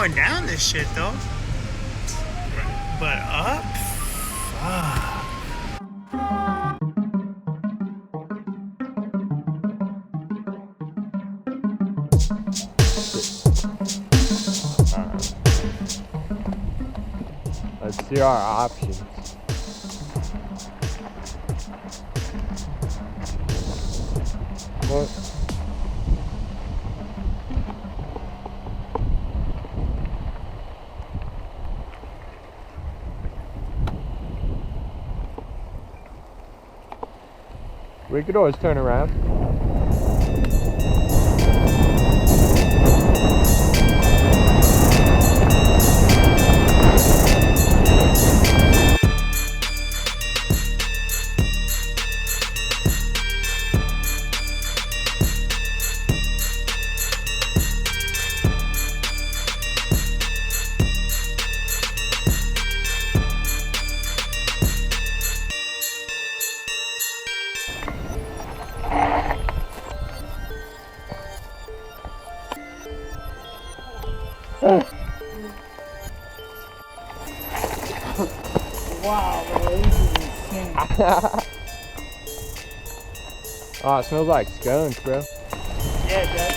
going down this shit though. But up? Fuck. Let's see our options. What? We could always turn around. Wow, bro, this is insane. Oh, it smells like scones, bro. Yeah, it does.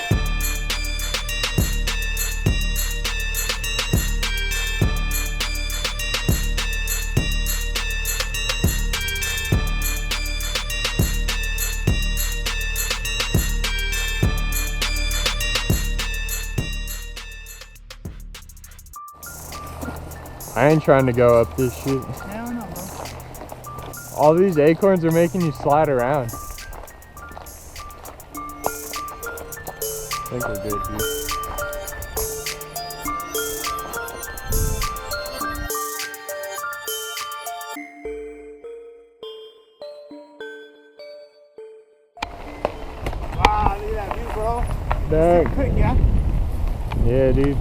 I ain't trying to go up this shit. I don't know, bro. All these acorns are making you slide around. I think we're good, dude. Wow, look at that view, bro. Dang. Quick, yeah? Yeah, dude.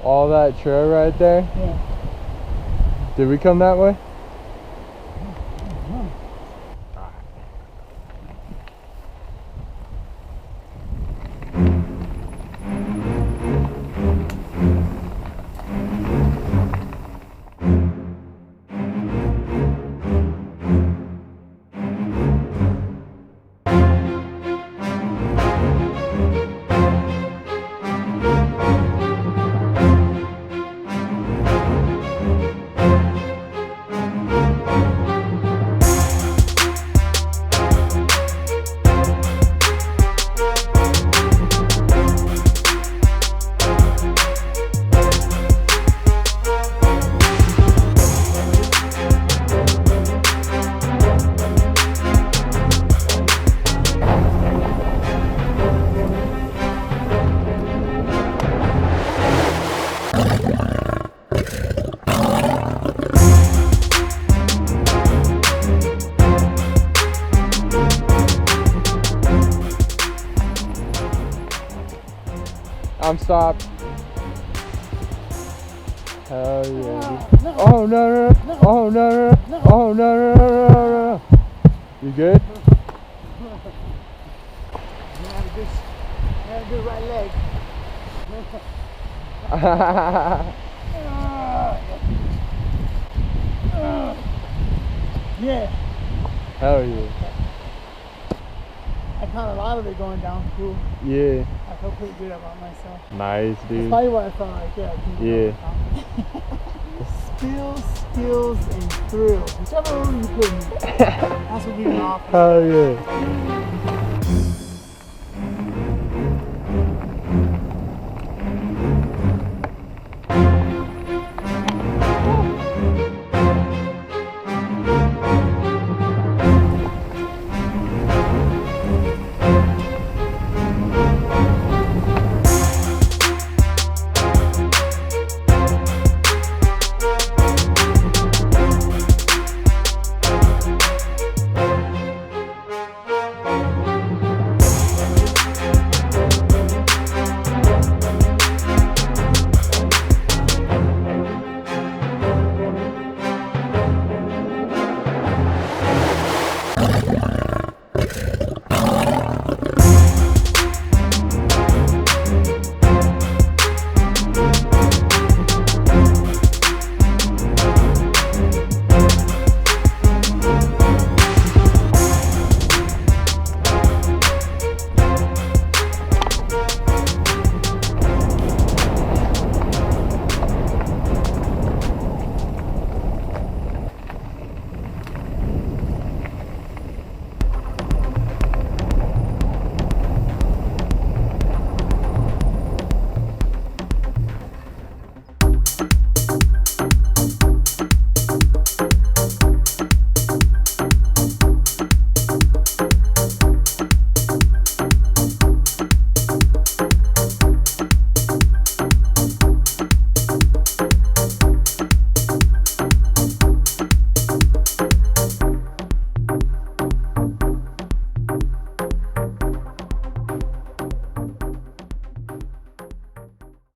All that trail right there. Yeah. Did we come that way? I'm stopped. Hell yeah. No. Oh no, no, no. Oh no, no, no. Oh no, no, no, no, no. You good? You had a good right leg. Yeah. Hell yeah. I caught a lot of it going down cool. Yeah. I felt pretty good about myself. Nice, That's dude. probably what I felt like. Yeah. Spills, skills, and thrills. Whichever one you put in. That's what we can offer. Hell yeah.